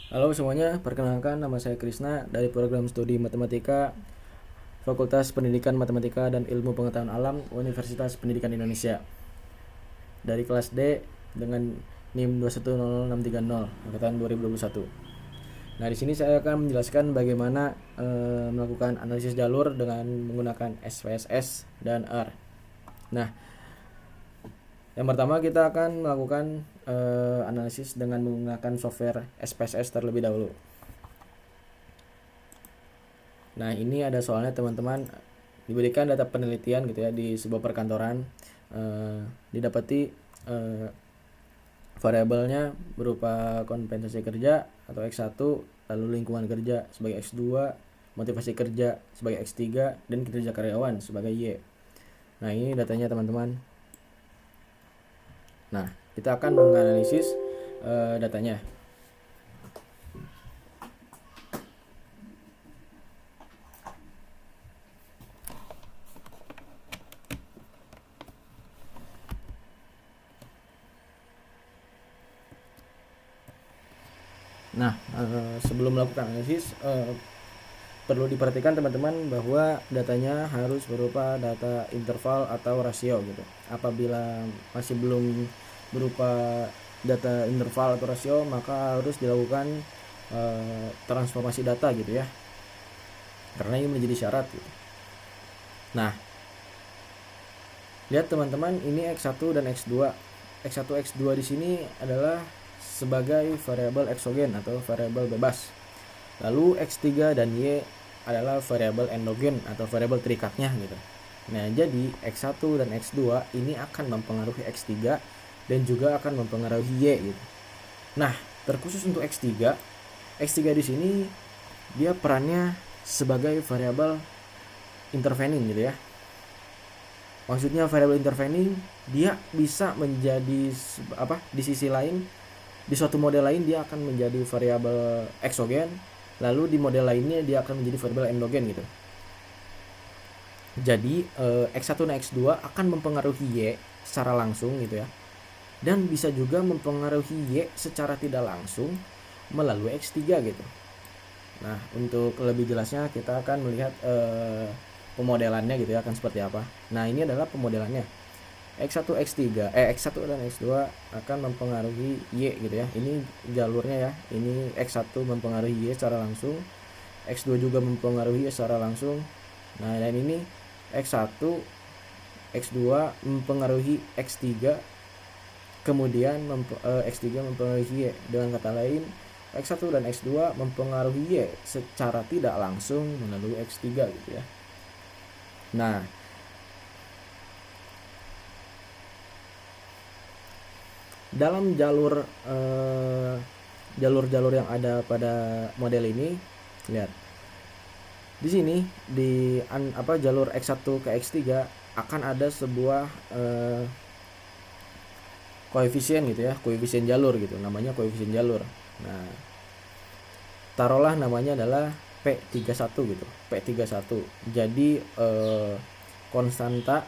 Halo semuanya, perkenalkan nama saya Krisna dari program studi Matematika Fakultas Pendidikan Matematika dan Ilmu Pengetahuan Alam Universitas Pendidikan Indonesia dari kelas D dengan NIM 2100630 angkatan 2021. Nah, di sini saya akan menjelaskan bagaimana melakukan analisis jalur dengan menggunakan SPSS dan R. Nah, yang pertama kita akan melakukan analisis dengan menggunakan software SPSS terlebih dahulu. Nah, ini ada soalnya teman-teman, diberikan data penelitian gitu ya di sebuah perkantoran, didapati variabelnya berupa kompensasi kerja atau X1, lalu lingkungan kerja sebagai X2, motivasi kerja sebagai X3, dan kinerja karyawan sebagai Y. Nah, ini datanya teman-teman. Nah, kita akan menganalisis datanya. Nah, sebelum melakukan analisis, perlu diperhatikan teman-teman bahwa datanya harus berupa data interval atau rasio gitu. Apabila masih belum berupa data interval atau rasio, maka harus dilakukan transformasi data gitu ya, karena ini menjadi syarat gitu. Nah, lihat teman-teman, ini X1 dan X2. X1 X2 di sini adalah sebagai variabel eksogen atau variabel bebas. Lalu X3 dan Y adalah variabel endogen atau variabel terikatnya gitu. Nah, jadi X1 dan X2 ini akan mempengaruhi X3 dan juga akan mempengaruhi Y gitu. Nah, terkhusus untuk X3 di sini dia perannya sebagai variabel intervening gitu ya. Maksudnya variabel intervening, dia bisa menjadi di sisi lain, di suatu model lain dia akan menjadi variabel eksogen, lalu di model lainnya dia akan menjadi variabel endogen gitu. Jadi X1 dan X2 akan mempengaruhi Y secara langsung gitu ya, dan bisa juga mempengaruhi Y secara tidak langsung melalui X3 gitu. Nah, untuk lebih jelasnya kita akan melihat pemodelannya gitu ya, akan seperti apa. Nah, ini adalah pemodelannya. X1 dan X2 akan mempengaruhi Y gitu ya. Ini jalurnya ya. Ini X1 mempengaruhi Y secara langsung, X2 juga mempengaruhi Y secara langsung. Nah, dan ini X1, X2 mempengaruhi X3, kemudian X3 mempengaruhi Y. Dengan kata lain, X1 dan X2 mempengaruhi Y secara tidak langsung melalui X3 gitu ya. Nah, dalam jalur-jalur yang ada pada model ini, lihat di sini di jalur X1 ke X3 akan ada sebuah koefisien gitu ya, koefisien jalur gitu, namanya koefisien jalur. Nah, taruhlah namanya adalah P31 gitu, P31. Jadi konstanta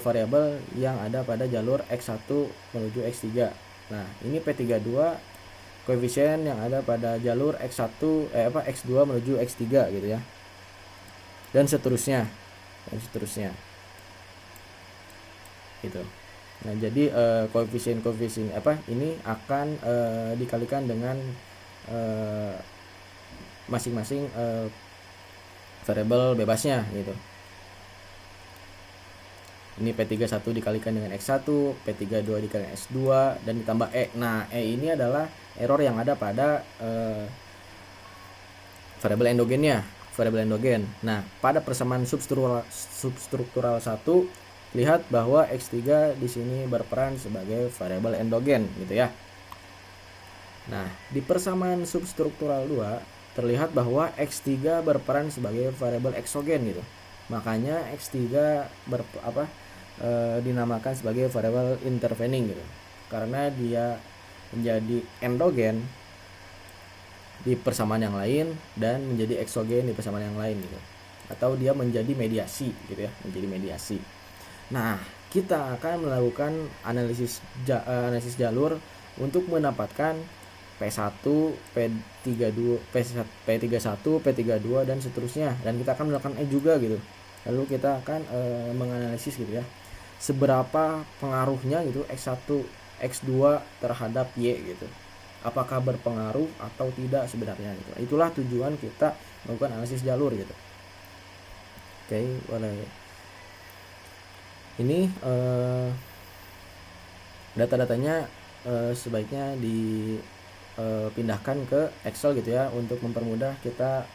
variabel yang ada pada jalur X1 menuju X3. Nah, ini P32 koefisien yang ada pada jalur X2 menuju X3 gitu ya. Dan seterusnya. Gitu. Nah, jadi koefisien ini akan dikalikan dengan masing-masing variabel bebasnya gitu. Ini P31 dikalikan dengan X1, P32 dikalikan X2, dan ditambah E. Nah, E ini adalah error yang ada pada variabel endogen. Nah, pada persamaan substruktural 1, lihat bahwa X3 di sini berperan sebagai variabel endogen gitu ya. Nah, di persamaan substruktural 2 terlihat bahwa X3 berperan sebagai variabel eksogen gitu. Makanya X3 dinamakan sebagai variabel intervening gitu. Karena dia menjadi endogen di persamaan yang lain dan menjadi eksogen di persamaan yang lain gitu. Atau dia menjadi mediasi gitu ya, menjadi mediasi. Nah, kita akan melakukan analisis jalur untuk mendapatkan P1, P32, P31, P32 dan seterusnya, dan kita akan melakukan juga gitu. Lalu kita akan menganalisis gitu ya, seberapa pengaruhnya gitu X1 X2 terhadap Y gitu, apakah berpengaruh atau tidak sebenarnya gitu. Itulah tujuan kita melakukan analisis jalur gitu. Oke, boleh. Ini data-datanya sebaiknya dipindahkan ke Excel gitu ya, untuk mempermudah kita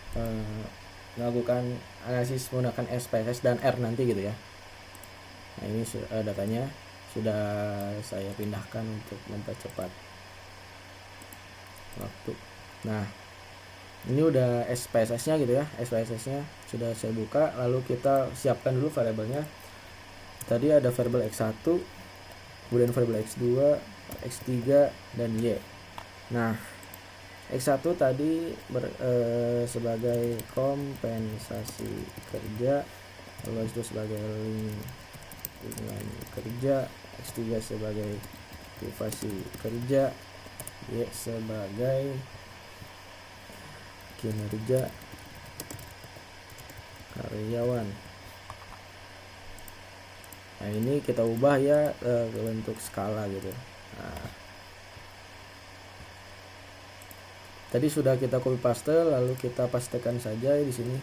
melakukan analisis menggunakan SPSS dan R nanti gitu ya. Nah, ini datanya sudah saya pindahkan untuk mempercepat waktu. Nah, ini udah SPSS-nya gitu ya. SPSS-nya sudah saya buka, lalu kita siapkan dulu variabelnya. Tadi ada variabel X1, kemudian variabel X2, X3 dan Y. Nah, X1 tadi sebagai kompensasi kerja, lalu X2 sebagai lingkungan kerja, X3 sebagai privasi kerja, Y sebagai kinerja karyawan. Nah, ini kita ubah ya ke bentuk skala gitu. Nah, tadi sudah kita copy paste, lalu kita pastekan saja di sini.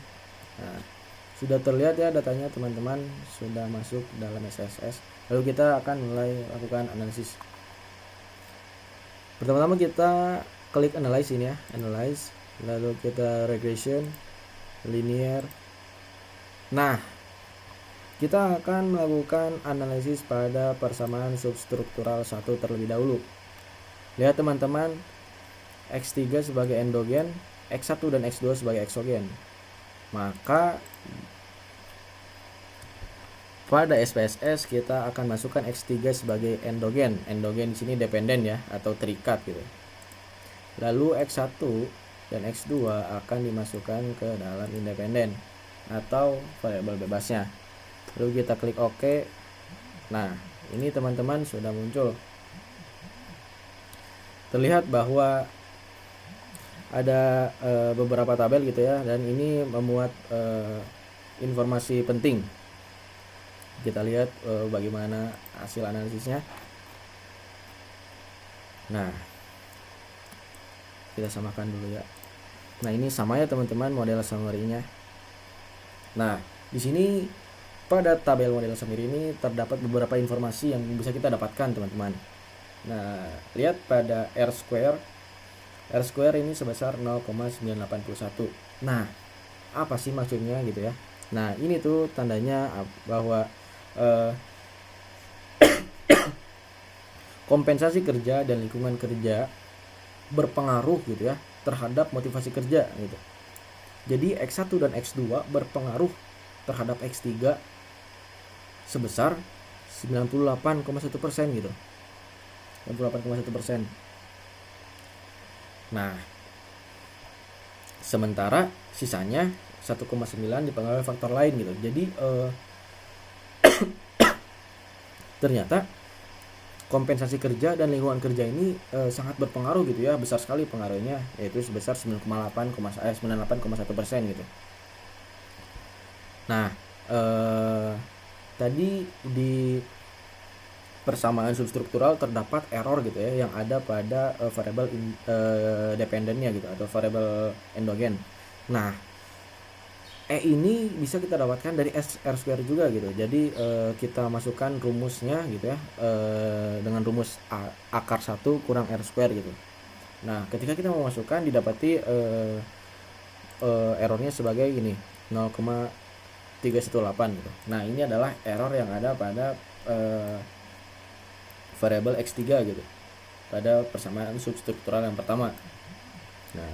Nah, sudah terlihat ya datanya teman-teman, sudah masuk dalam SPSS. Lalu kita akan mulai lakukan analisis. Pertama-tama kita klik analyze ini ya, analyze, lalu kita regression, linear. Nah, kita akan melakukan analisis pada persamaan substruktural 1 terlebih dahulu. Lihat teman-teman, X3 sebagai endogen, X1 dan X2 sebagai eksogen. Maka pada SPSS kita akan masukkan X3 sebagai endogen. Endogen di sini dependen ya, atau terikat gitu. Lalu X1 dan X2 akan dimasukkan ke dalam independen atau variabel bebasnya. Lalu kita klik OK. Nah, ini teman-teman sudah muncul. Terlihat bahwa ada beberapa tabel gitu ya, dan ini memuat informasi penting. Kita lihat bagaimana hasil analisisnya. Nah, kita samakan dulu ya. Nah, ini sama ya teman-teman model summary-nya. Nah, di sini pada tabel model summary ini terdapat beberapa informasi yang bisa kita dapatkan teman-teman. Nah, lihat pada R square ini sebesar 0,981. Nah, apa sih maksudnya gitu ya? Nah, ini tuh tandanya bahwa kompensasi kerja dan lingkungan kerja berpengaruh gitu ya terhadap motivasi kerja gitu. Jadi X1 dan X2 berpengaruh terhadap X3 sebesar 98,1% gitu. 98,1%. Nah, sementara sisanya 1,9 dipengaruhi faktor lain gitu. Jadi ternyata kompensasi kerja dan lingkungan kerja ini sangat berpengaruh gitu ya, besar sekali pengaruhnya, yaitu sebesar 98,1% gitu. Nah, tadi di persamaan substruktural terdapat error gitu ya yang ada pada variabel dependennya gitu, atau variabel endogen. Nah, ini bisa kita dapatkan dari R square juga gitu. Jadi kita masukkan rumusnya gitu ya, dengan rumus akar 1 kurang R square gitu. Nah, ketika kita memasukkan didapati errornya sebagai ini 0,318 gitu. Nah, ini adalah error yang ada pada variabel X3 gitu, pada persamaan substruktural yang pertama. Nah,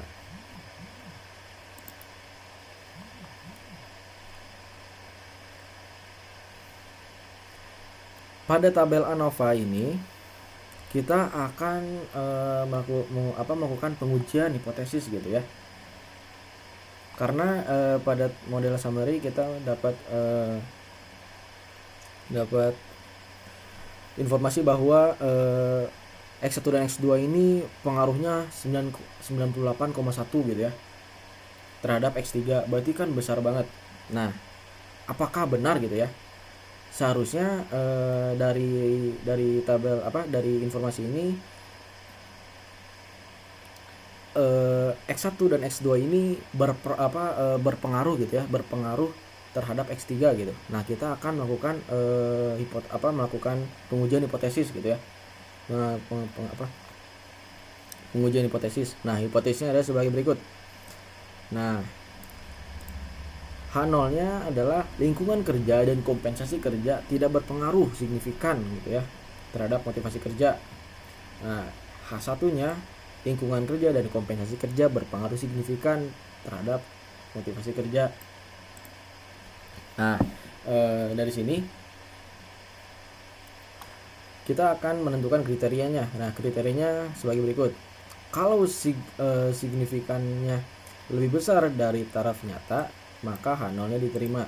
pada tabel ANOVA ini kita akan melakukan pengujian hipotesis gitu ya. Karena pada model summary kita dapat informasi bahwa X1 dan X2 ini pengaruhnya 98,1 gitu ya terhadap X3, berarti kan besar banget. Nah, apakah benar gitu ya? Seharusnya dari tabel dari informasi ini X1 dan X2 ini berpengaruh gitu ya, berpengaruh terhadap X3 gitu. Nah, kita akan melakukan melakukan pengujian hipotesis gitu ya. Pengujian hipotesis. Nah, hipotesisnya adalah sebagai berikut. Nah, H0-nya adalah lingkungan kerja dan kompensasi kerja tidak berpengaruh signifikan gitu ya terhadap motivasi kerja. Nah, H1-nya lingkungan kerja dan kompensasi kerja berpengaruh signifikan terhadap motivasi kerja. Nah, dari sini kita akan menentukan kriterianya. Nah, kriterianya sebagai berikut. Kalau signifikannya lebih besar dari taraf nyata, maka H0-nya diterima.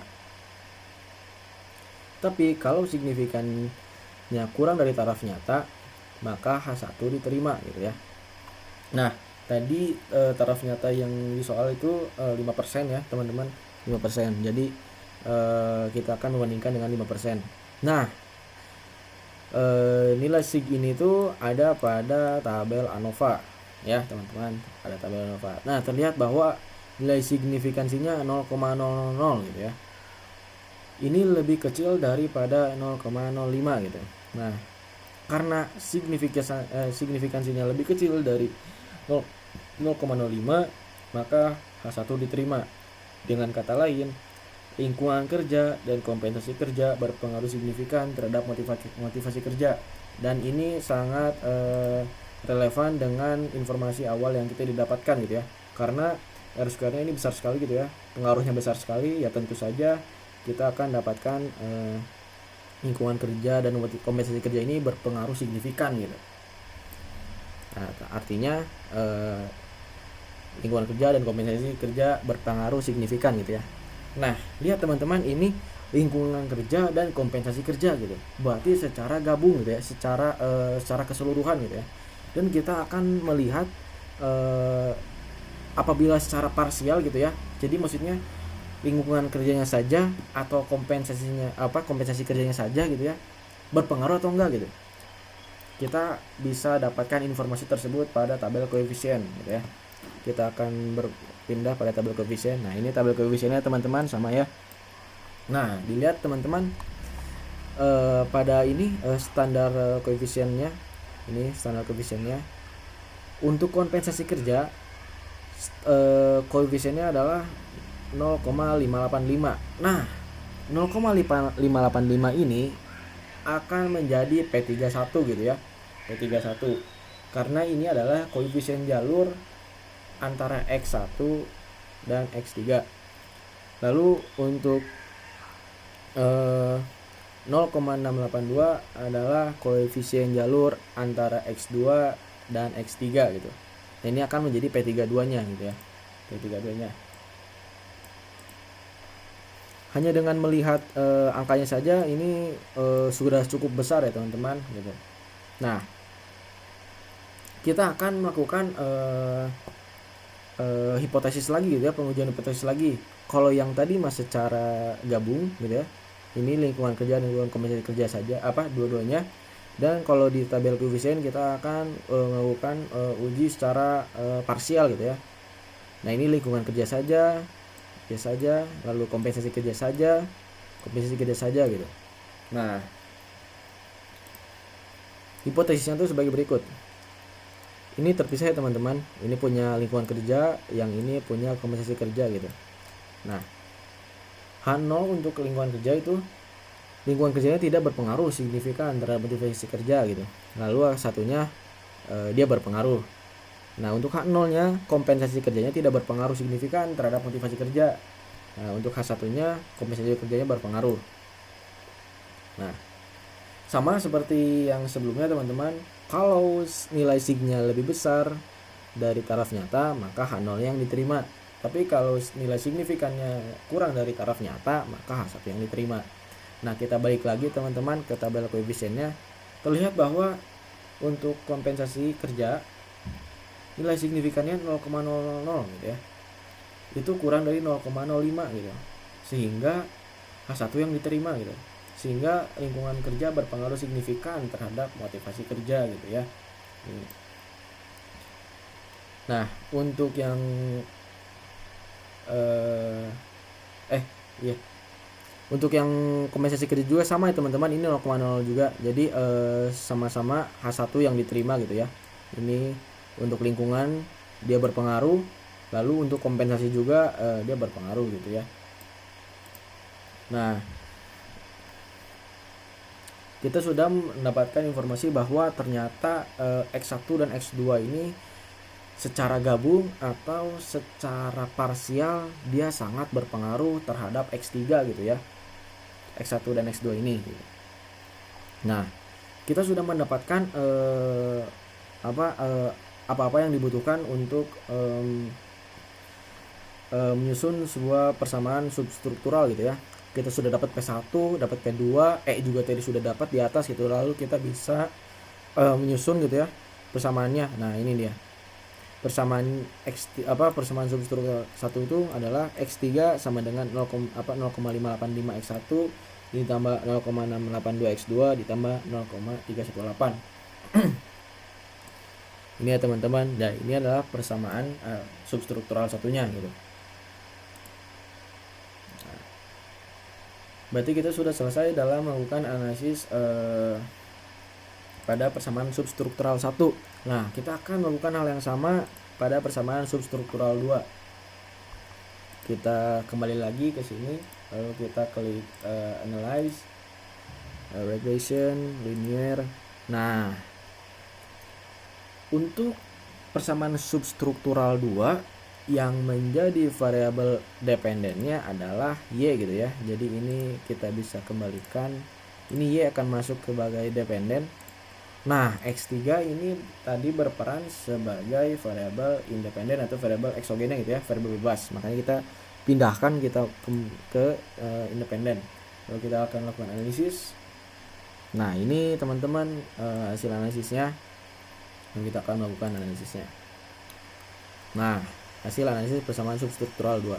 Tapi kalau signifikannya kurang dari taraf nyata, maka H1 diterima gitu ya. Nah, tadi taraf nyata yang di soal itu 5% ya teman-teman, 5%. Jadi kita akan membandingkan dengan 5%. Nah, nilai sig ini tuh ada pada tabel ANOVA ya teman-teman, ada tabel ANOVA. Nah, terlihat bahwa nilai signifikansinya 0,000 gitu ya. Ini lebih kecil daripada 0,05 gitu. Nah, karena signifikansinya lebih kecil dari 0,05, maka H1 diterima. Dengan kata lain, lingkungan kerja dan kompensasi kerja berpengaruh signifikan terhadap motivasi kerja, dan ini sangat relevan dengan informasi awal yang kita didapatkan gitu ya, karena R2-nya ini besar sekali gitu ya, pengaruhnya besar sekali ya, tentu saja kita akan dapatkan lingkungan kerja dan kompensasi kerja ini berpengaruh signifikan gitu. Nah, artinya lingkungan kerja dan kompensasi kerja berpengaruh signifikan gitu ya. Nah, lihat teman-teman, ini lingkungan kerja dan kompensasi kerja gitu. Berarti secara gabung gitu ya, secara keseluruhan gitu ya. Dan kita akan melihat apabila secara parsial gitu ya. Jadi maksudnya lingkungan kerjanya saja atau kompensasi kerjanya saja gitu ya, berpengaruh atau enggak gitu. Kita bisa dapatkan informasi tersebut pada tabel koefisien gitu ya. Kita akan berpindah pada tabel koefisien. Nah, ini tabel koefisiennya teman-teman sama ya. Nah, dilihat teman-teman pada ini standar koefisiennya. Ini standar koefisiennya. Untuk kompensasi kerja koefisiennya adalah 0,585. Nah, 0,585 ini akan menjadi P31 gitu ya. P31. Karena ini adalah koefisien jalur antara X1 dan X3. Lalu untuk 0,682 adalah koefisien jalur antara X2 dan X3 gitu. Nah, ini akan menjadi P32-nya gitu ya. P32-nya. Hanya dengan melihat angkanya saja ini sudah cukup besar ya teman-teman gitu. Nah, kita akan melakukan hipotesis lagi gitu ya, pengujian hipotesis lagi. Kalau yang tadi masih secara gabung gitu ya, ini lingkungan kerja dan lingkungan kompensasi kerja saja, dua-duanya. Dan kalau di tabel koefisien kita akan melakukan uji secara parsial gitu ya. Nah, ini lingkungan kerja saja, lalu kompensasi kerja saja gitu. Nah, hipotesisnya itu sebagai berikut. Ini terpisah ya teman-teman. Ini punya lingkungan kerja, yang ini punya kompensasi kerja gitu. Nah, H0 untuk lingkungan kerja itu, lingkungan kerjanya tidak berpengaruh signifikan terhadap motivasi kerja gitu. Lalu satunya dia berpengaruh. Nah, untuk H0-nya kompensasi kerjanya tidak berpengaruh signifikan terhadap motivasi kerja. Nah, untuk H1-nya kompensasi kerjanya berpengaruh. Nah, sama seperti yang sebelumnya teman-teman, kalau nilai signya lebih besar dari taraf nyata, maka H0 yang diterima. Tapi kalau nilai signifikannya kurang dari taraf nyata, maka H1 yang diterima. Nah, kita balik lagi teman-teman ke tabel koefisiennya. Terlihat bahwa untuk kompensasi kerja nilai signifikannya 0,000 gitu ya, itu kurang dari 0,05 gitu, sehingga H1 yang diterima gitu, sehingga lingkungan kerja berpengaruh signifikan terhadap motivasi kerja gitu ya. Nah, untuk yang iya, untuk yang kompensasi kerja juga sama ya teman-teman, ini 0,0 juga, jadi sama-sama H1 yang diterima gitu ya. Ini untuk lingkungan dia berpengaruh, lalu untuk kompensasi juga dia berpengaruh gitu ya. Nah, kita sudah mendapatkan informasi bahwa ternyata X1 dan X2 ini secara gabung atau secara parsial dia sangat berpengaruh terhadap X3 gitu ya, X1 dan X2 ini. Nah, kita sudah mendapatkan apa-apa yang dibutuhkan untuk menyusun sebuah persamaan substruktural gitu ya. Kita sudah dapat P1, dapat P2, juga tadi sudah dapat di atas gitu. Lalu kita bisa menyusun gitu ya persamaannya. Nah, ini dia. Persamaan persamaan substruktural 1 itu adalah X3 sama dengan 0,585 X1 ditambah 0,682 X2 ditambah 0,318. Ini ya teman-teman. Nah, ini adalah persamaan substruktural satunya gitu. Berarti kita sudah selesai dalam melakukan analisis pada persamaan substruktural 1. Nah, kita akan melakukan hal yang sama pada persamaan substruktural 2. Kita kembali lagi ke sini, lalu kita klik analyze, regression, linear. Nah, untuk persamaan substruktural 2 yang menjadi variabel dependennya adalah Y gitu ya. Jadi ini kita bisa kembalikan, ini Y akan masuk sebagai dependen. Nah, X3 ini tadi berperan sebagai variabel independen atau variabel eksogennya gitu ya, variabel bebas. Makanya kita pindahkan ke independen. Lalu kita akan lakukan analisis. Nah, ini teman-teman hasil analisisnya. Dan kita akan melakukan analisisnya. Nah, hasil analisis persamaan substruktural 2.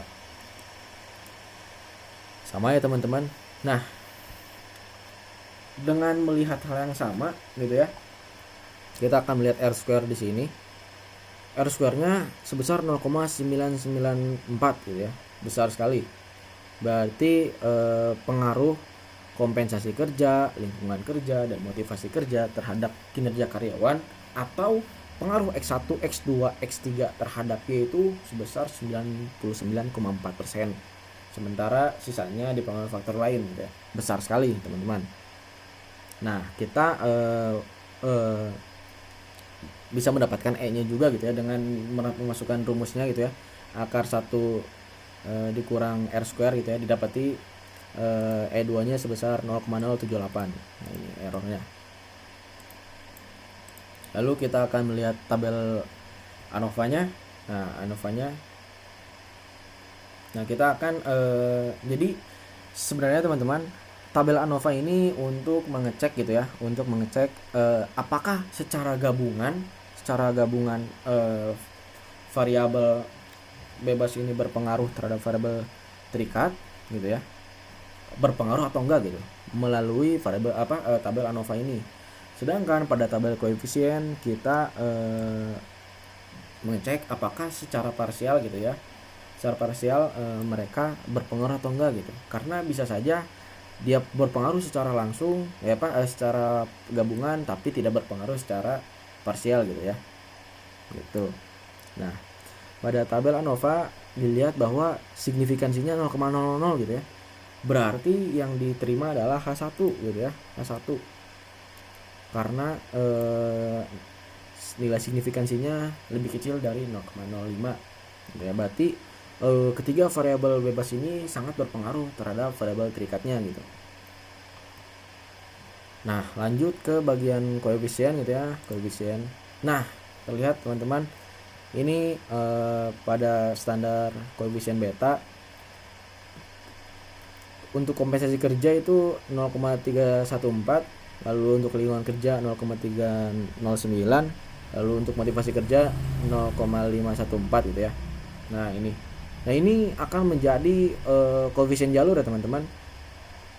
Sama ya teman-teman. Nah, dengan melihat hal yang sama gitu ya, kita akan melihat R square di sini. R square-nya sebesar 0,994 gitu ya. Besar sekali. Berarti pengaruh kompensasi kerja, lingkungan kerja, dan motivasi kerja terhadap kinerja karyawan atau pengaruh X1, X2, X3 terhadap Y itu sebesar 99,4%. Sementara sisanya dipengaruhi faktor lain gitu ya. Besar sekali teman-teman. Nah, kita bisa mendapatkan E-nya juga gitu ya dengan memasukkan rumusnya gitu ya. Akar 1 dikurang R square gitu ya, didapati E2-nya sebesar 0,078. Nah, ini errornya. Lalu kita akan melihat tabel ANOVA-nya. Nah, ANOVA-nya. Nah, kita akan jadi sebenarnya teman-teman, tabel ANOVA ini untuk mengecek gitu ya, untuk mengecek apakah secara gabungan variabel bebas ini berpengaruh terhadap variabel terikat gitu ya, berpengaruh atau enggak gitu melalui variabel tabel ANOVA ini. Sedangkan pada tabel koefisien kita mengecek apakah secara parsial gitu ya, secara parsial mereka berpengaruh atau enggak gitu. Karena bisa saja dia berpengaruh secara langsung ya secara gabungan, tapi tidak berpengaruh secara parsial gitu ya, gitu. Nah, pada tabel ANOVA dilihat bahwa signifikansinya 0,00 gitu ya, berarti yang diterima adalah H1 gitu ya, H1, karena nilai signifikansinya lebih kecil dari 0,05 gitu ya. Berarti ketiga variabel bebas ini sangat berpengaruh terhadap variabel terikatnya gitu. Nah, lanjut ke bagian koefisien gitu ya, koefisien. Nah, terlihat teman-teman, ini pada standar koefisien beta untuk kompensasi kerja itu 0,314, lalu untuk lingkungan kerja 0,309, lalu untuk motivasi kerja 0,514 gitu ya. Nah ini akan menjadi koefisien jalur ya teman-teman.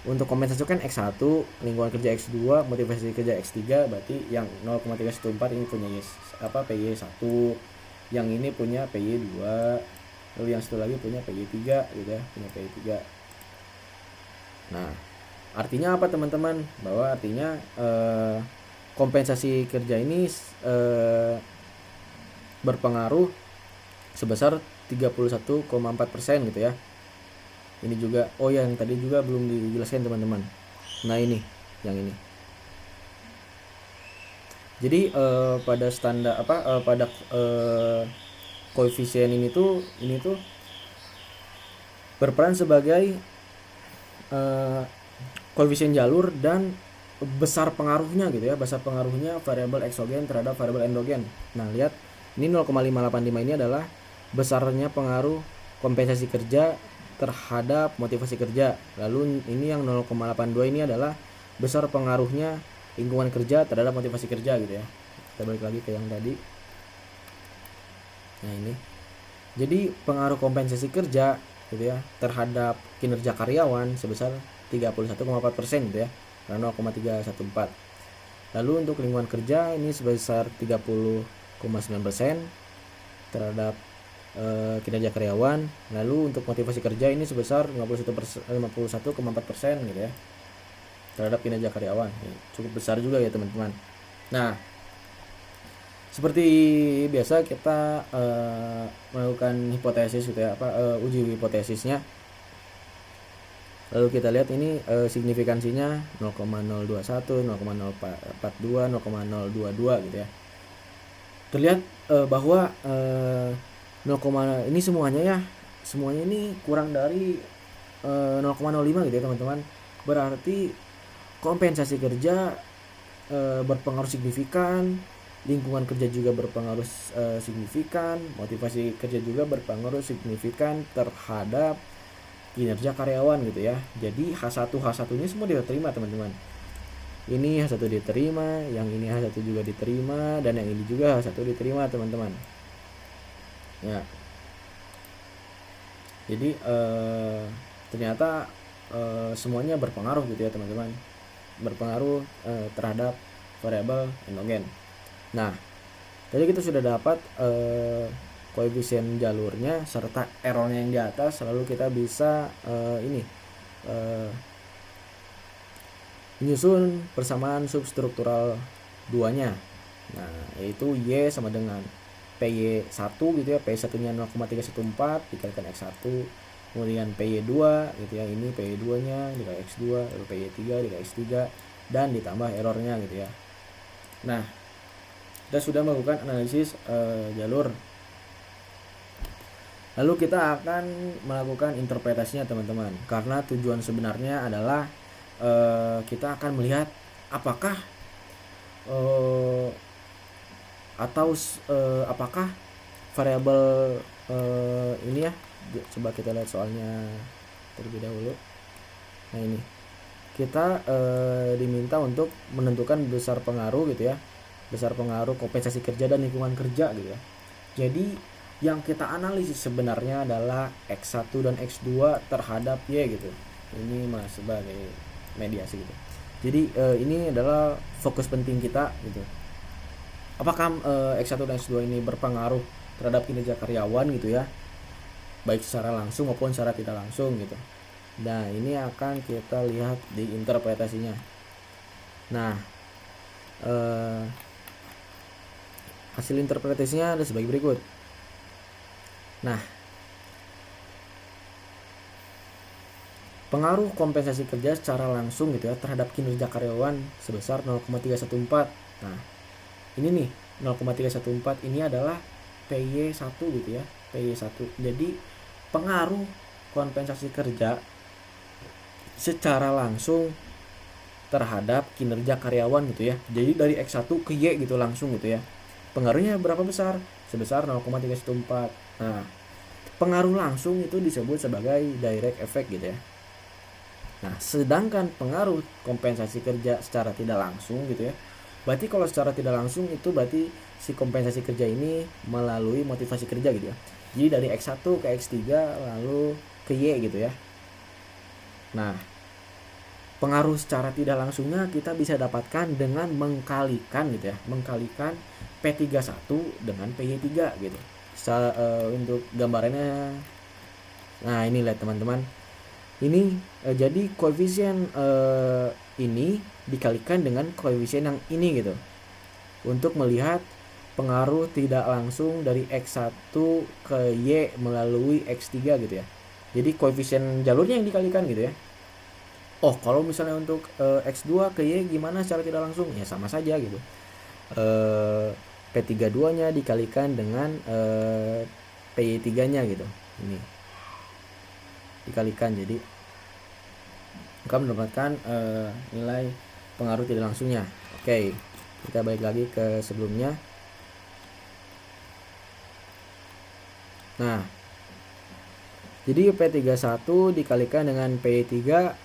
Untuk kompensasi kan X1, lingkungan kerja X2, motivasi kerja X3, berarti yang 0,314 ini punya PY1, yang ini punya PY2, lalu yang satu lagi punya PY3 gitu ya, punya PY3. Nah, artinya apa teman-teman? Bahwa artinya kompensasi kerja ini berpengaruh sebesar 31,4% gitu ya. Ini juga yang tadi juga belum dijelaskan teman-teman. Nah ini yang ini. Jadi pada standar pada koefisien ini tuh berperan sebagai koefisien jalur dan besar pengaruhnya gitu ya, besar pengaruhnya variabel eksogen terhadap variabel endogen. Nah lihat ini 0,585 ini adalah besarnya pengaruh kompensasi kerja terhadap motivasi kerja. Lalu ini yang 0,82 ini adalah besar pengaruhnya lingkungan kerja terhadap motivasi kerja gitu ya. Kita balik lagi ke yang tadi. Nah ini. Jadi pengaruh kompensasi kerja gitu ya terhadap kinerja karyawan sebesar 31,4% gitu ya. 0,314. Lalu untuk lingkungan kerja ini sebesar 30,9% terhadap kinerja karyawan. Lalu untuk motivasi kerja ini sebesar 51,4% gitu ya terhadap kinerja karyawan. Cukup besar juga ya teman-teman. Nah seperti biasa kita melakukan hipotesis gitu ya, uji hipotesisnya. Lalu kita lihat ini signifikansinya 0,021, 0,042, 0,022 gitu ya. Terlihat bahwa ini semuanya ini kurang dari 0,05 gitu ya teman-teman. Berarti kompensasi kerja berpengaruh signifikan, lingkungan kerja juga berpengaruh signifikan, motivasi kerja juga berpengaruh signifikan terhadap kinerja karyawan gitu ya. Jadi H1-nya semua diterima teman-teman. Ini H1 diterima, yang ini H1 juga diterima, dan yang ini juga H1 diterima teman-teman ya. Jadi ternyata semuanya berpengaruh gitu ya teman-teman, berpengaruh terhadap variabel endogen. Nah tadi kita sudah dapat koefisien jalurnya serta errornya yang di atas. Lalu kita bisa menyusun persamaan substruktural duanya. Nah yaitu Y sama dengan PY1 gitu ya, PY1 nya 0,314 dikalikan X1, kemudian PY2 gitu ya, ini PY2 nya dikali X2, lalu PY3 dikali X3, dan ditambah errornya gitu ya. Nah kita sudah melakukan analisis jalur. Lalu kita akan melakukan interpretasinya teman-teman, karena tujuan sebenarnya adalah kita akan melihat apakah apakah variabel ini ya. Coba kita lihat soalnya terlebih dahulu. Nah ini kita diminta untuk menentukan besar pengaruh gitu ya, besar pengaruh kompensasi kerja dan lingkungan kerja gitu ya. Jadi yang kita analisis sebenarnya adalah X1 dan X2 terhadap Y gitu. Ini masih sebagai mediasi gitu. Jadi ini adalah fokus penting kita gitu. Apakah X1 dan X2 ini berpengaruh terhadap kinerja karyawan gitu ya, baik secara langsung maupun secara tidak langsung gitu. Nah ini akan kita lihat di interpretasinya. Nah hasil interpretasinya ada sebagai berikut. Nah pengaruh kompensasi kerja secara langsung gitu ya terhadap kinerja karyawan sebesar 0,314. Nah ini nih 0,314 ini adalah PY1 gitu ya, PY1. Jadi pengaruh kompensasi kerja secara langsung terhadap kinerja karyawan gitu ya. Jadi dari X1 ke Y gitu langsung gitu ya. Pengaruhnya berapa besar? Sebesar 0,314. Nah pengaruh langsung itu disebut sebagai direct effect gitu ya. Nah, sedangkan pengaruh kompensasi kerja secara tidak langsung gitu ya. Berarti kalau secara tidak langsung itu berarti si kompensasi kerja ini melalui motivasi kerja gitu ya. Jadi dari X1 ke X3 lalu ke Y gitu ya. Nah, pengaruh secara tidak langsungnya kita bisa dapatkan dengan mengkalikan gitu ya. Mengkalikan P31 dengan PY3 gitu. Untuk gambarannya, nah ini lihat teman-teman. Ini jadi koefisien ini dikalikan dengan koefisien yang ini gitu. Untuk melihat pengaruh tidak langsung dari X1 ke Y melalui X3 gitu ya. Jadi koefisien jalurnya yang dikalikan gitu ya. Oh, kalau misalnya untuk X2 ke Y gimana secara tidak langsung? Ya sama saja gitu. P32-nya dikalikan dengan PY3-nya gitu. Ini dikalikan, jadi akan mendapatkan nilai pengaruh tidak langsungnya. Oke, kita balik lagi ke sebelumnya. Nah, jadi P31 dikalikan dengan P3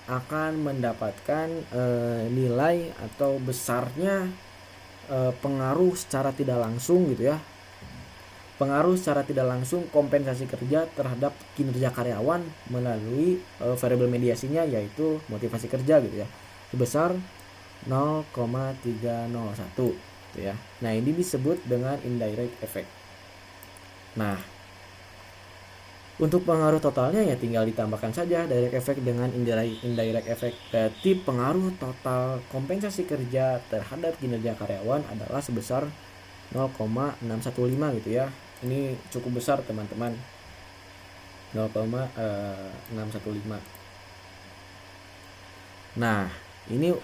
akan mendapatkan nilai atau besarnya pengaruh secara tidak langsung gitu ya. Pengaruh secara tidak langsung kompensasi kerja terhadap kinerja karyawan melalui variabel mediasinya, yaitu motivasi kerja gitu ya, sebesar 0,301 gitu ya. Nah, ini disebut dengan indirect effect. Nah, untuk pengaruh totalnya ya tinggal ditambahkan saja direct effect dengan indirect effect. Berarti pengaruh total kompensasi kerja terhadap kinerja karyawan adalah sebesar 0,615 gitu ya. Ini cukup besar teman-teman, 0,615. Nah, ini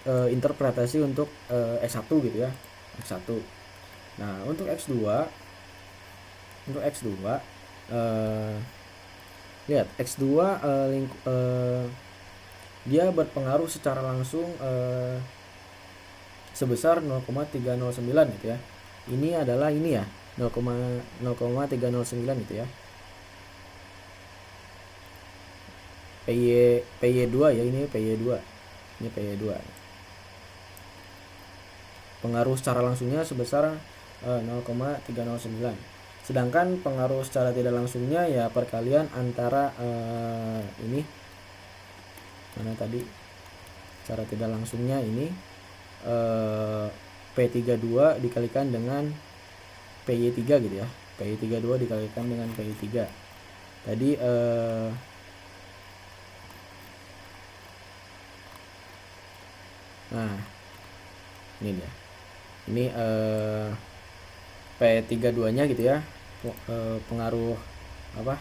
interpretasi untuk X1 gitu ya, X1. Nah, untuk X2 lihat X2 dia berpengaruh secara langsung sebesar 0,309 gitu ya. Ini adalah ini ya, 0,309 gitu ya. PY2 ya, ini PY2. Ini PY2. Pengaruh secara langsungnya sebesar 0,309. Sedangkan pengaruh secara tidak langsungnya ya perkalian antara ini mana tadi, secara tidak langsungnya ini P32 dikalikan dengan PY3 gitu ya. PY32 dikalikan dengan PY3. Tadi nah ini dia. Ini P32 nya gitu ya. Pengaruh apa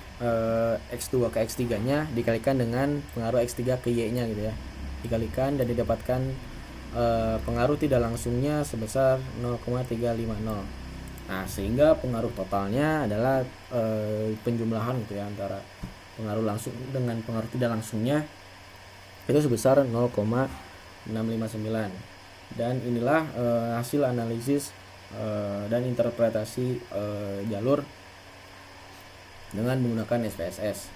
X2 ke X3 nya dikalikan dengan pengaruh X3 ke Y nya gitu ya, dikalikan dan didapatkan pengaruh tidak langsungnya sebesar 0,350. Nah, sehingga pengaruh totalnya adalah penjumlahan gitu ya antara pengaruh langsung dengan pengaruh tidak langsungnya itu sebesar 0,659. Dan inilah hasil analisis dan interpretasi jalur dengan menggunakan SPSS.